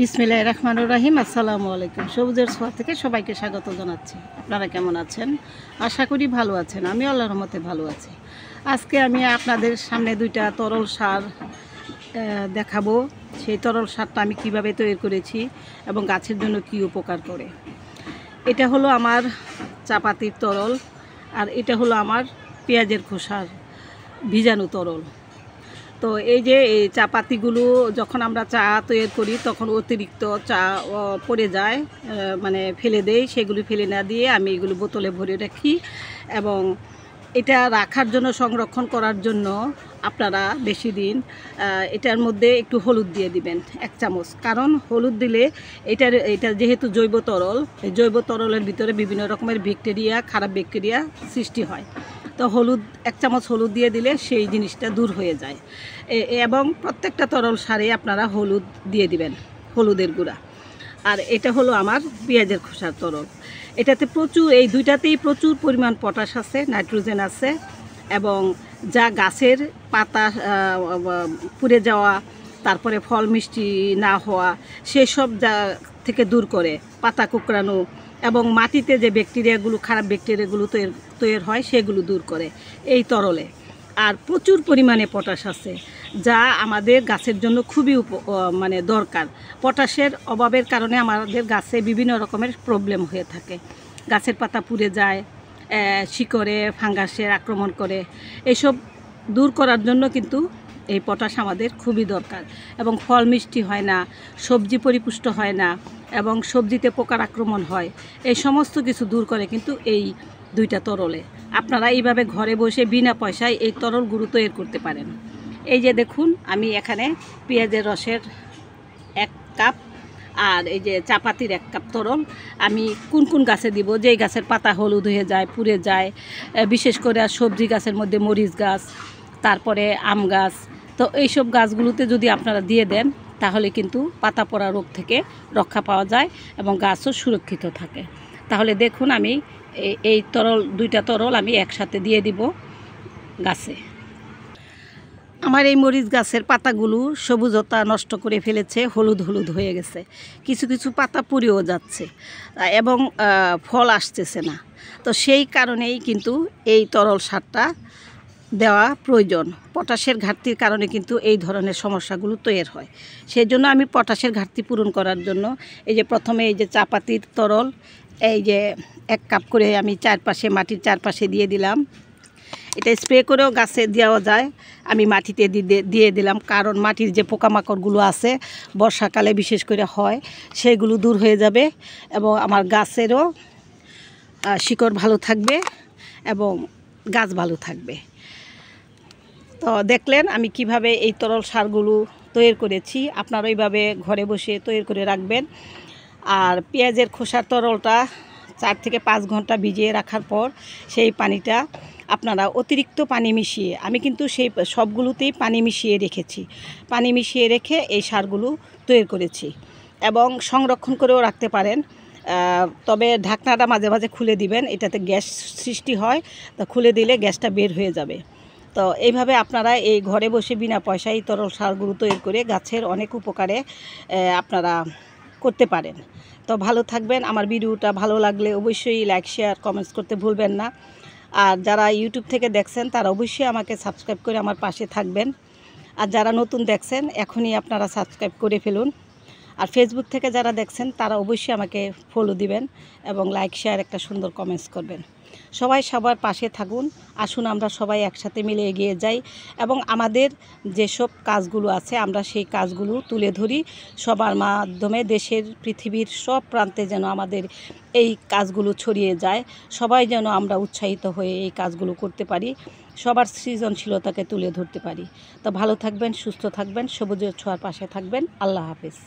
বিসমিল্লাহির রহমানির রহিম। আসসালামু আলাইকুম। সবুজের ছোঁয়া থেকে সবাইকে স্বাগত জানাচ্ছি। আপনারা কেমন আছেন? আশা করি ভালো আছেন। আমি আল্লাহর রহমতে ভালো আছি। আজকে আমি আপনাদের সামনে দুইটা তরল সার দেখাবো। সেই তরল সারটা আমি কিভাবে তৈরি করেছি এবং গাছের জন্য কি উপকার করে। এটা হলো আমার চাপাতির তরল, আর এটা হলো আমার পেঁয়াজের খোসার ভিজানো তরল। তো এই যে এই চা পাতিগুলো যখন আমরা চা তৈরি করি তখন অতিরিক্ত চা পড়ে যায়, মানে ফেলে দেই। সেগুলি ফেলে না দিয়ে আমি এগুলো বোতলে ভরে রাখি, এবং এটা রাখার জন্য, সংরক্ষণ করার জন্য আপনারা বেশি দিন এটার মধ্যে একটু হলুদ দিয়ে দিবেন 1 চামচ। কারণ হলুদ দিলে এটা যেহেতু জৈব তরল, এই জৈব তরলের ভিতরে বিভিন্ন রকমের ব্যাকটেরিয়া, খারাপ ব্যাকটেরিয়া সৃষ্টি হয়। তো হলুদ 1 চামচ হলুদ দিয়ে দিলে সেই জিনিসটা দূর হয়ে যায়। এবং প্রত্যেকটা তরল সারে আপনারা হলুদ দিয়ে দিবেন, হলুদের গুঁড়া। আর এটা হলো আমার পেঁয়াজের খোসার তরল। এটাতে এই দুইটাতেই প্রচুর পরিমাণ পটাশ আছে, নাইট্রোজেন আছে, এবং যা গাছের পাতা পুড়ে যাওয়া, তারপরে ফল মিষ্টি না হওয়া, সেসব যা থেকে দূর করে, পাতা কুঁকড়ানো, এবং মাটিতে যে ব্যাকটেরিয়াগুলো, খারাপ ব্যাকটেরিয়াগুলো তৈরি হয় সেগুলো দূর করে এই তরলে। আর প্রচুর পরিমাণে পটাশ আছে, যা আমাদের গাছের জন্য খুবই মানে দরকার। পটাশের অভাবের কারণে আমাদের গাছে বিভিন্ন রকমের প্রবলেম হয়ে থাকে। গাছের পাতা পুড়ে যায়, শিকড়ে ফাঙ্গাসের আক্রমণ করে। এসব দূর করার জন্য কিন্তু এই পটাশ আমাদের খুবই দরকার। এবং ফল মিষ্টি হয় না, সবজি পরিপুষ্ট হয় না, এবং সবজিতে পোকার আক্রমণ হয়। এই সমস্ত কিছু দূর করে কিন্তু এই দুইটা তরলে। আপনারা এইভাবে ঘরে বসে বিনা পয়সায় এই তরলগুলো তৈরি করতে পারেন। এই যে দেখুন, আমি এখানে পেঁয়াজের রসের 1 কাপ, আর এই যে চাপাতির 1 কাপ তরল আমি কোন কোন গাছে দিব, যেই গাছের পাতা হলুদ হয়ে যায়, পুড়ে যায়, বিশেষ করে সবজি গাছের মধ্যে মরিচ গাছ, তারপরে আম গাছ। তো এইসব গাছগুলোতে যদি আপনারা দিয়ে দেন তাহলে কিন্তু পাতা পড়া রোগ থেকে রক্ষা পাওয়া যায় এবং গাছও সুরক্ষিত থাকে। তাহলে দেখুন, আমি এই দুইটা তরল আমি একসাথে দিয়ে দিব গাছে। আমার এই মরিচ গাছের পাতাগুলো সবুজতা নষ্ট করে ফেলেছে, হলুদ হলুদ হয়ে গেছে, কিছু কিছু পাতা পুড়েও যাচ্ছে এবং ফল আসতেছে না। তো সেই কারণেই কিন্তু এই তরল সারটা দেওয়া প্রয়োজন। পটাশের ঘাটতির কারণে কিন্তু এই ধরনের সমস্যাগুলো তৈরি হয়। সেই জন্য আমি পটাশের ঘাটতি পূরণ করার জন্য এই যে প্রথমে এই যে চাপাতির তরল, এই যে 1 কাপ করে আমি চারপাশে, মাটির চারপাশে দিয়ে দিলাম। এটা স্প্রে করেও গাছে দেওয়া যায়, আমি মাটিতে দিয়ে দিলাম। কারণ মাটির যে পোকামাকড়গুলো আছে বর্ষাকালে বিশেষ করে হয়, সেগুলো দূর হয়ে যাবে এবং আমার গাছেরও শিকড় ভালো থাকবে এবং গাছ ভালো থাকবে। তো দেখলেন আমি কিভাবে এই তরল সারগুলো তৈরি করেছি। আপনারা এইভাবে ঘরে বসে তৈরি করে রাখবেন। আর পেঁয়াজের খোসার তরলটা 4 থেকে 5 ঘন্টা ভিজিয়ে রাখার পর সেই পানিটা আপনারা অতিরিক্ত পানি মিশিয়ে, আমি কিন্তু সেই সবগুলোতেই পানি মিশিয়ে রেখেছি, পানি মিশিয়ে রেখে এই সারগুলো তৈরি করেছি। এবং সংরক্ষণ করেও রাখতে পারেন, তবে ঢাকনাটা মাঝে মাঝে খুলে দিবেন, এটাতে গ্যাস সৃষ্টি হয়, তা খুলে দিলে গ্যাসটা বের হয়ে যাবে। তো এইভাবে আপনারা এই ঘরে বসে বিনা পয়সায় তরল সারগুলো তৈরি করে গাছের অনেক উপকারে আপনারা করতে পারেন। তো ভালো থাকবেন। আমার ভিডিওটা ভালো লাগলে অবশ্যই লাইক, শেয়ার, কমেন্টস করতে ভুলবেন না। আর যারা ইউটিউব থেকে দেখছেন তারা অবশ্যই আমাকে সাবস্ক্রাইব করে আমার পাশে থাকবেন। আর যারা নতুন দেখছেন এখনই আপনারা সাবস্ক্রাইব করে ফেলুন। আর ফেসবুক থেকে যারা দেখছেন তারা অবশ্যই আমাকে ফলো দিবেন এবং লাইক, শেয়ার, একটা সুন্দর কমেন্টস করবেন। সবাই সবার পাশে থাকুন। আসুন আমরা সবাই একসাথে মিলে এগিয়ে যাই এবং আমাদের যেসব কাজগুলো আছে আমরা সেই কাজগুলো তুলে ধরি সবার মাধ্যমে। দেশের, পৃথিবীর সব প্রান্তে যেন আমাদের এই কাজগুলো ছড়িয়ে যায়, সবাই যেন আমরা উৎসাহিত হয়ে এই কাজগুলো করতে পারি, সবার সৃজনশীলতাকে তুলে ধরতে পারি। তো ভালো থাকবেন, সুস্থ থাকবেন, সবুজের ছোঁয়ার পাশে থাকবেন। আল্লাহ হাফেজ।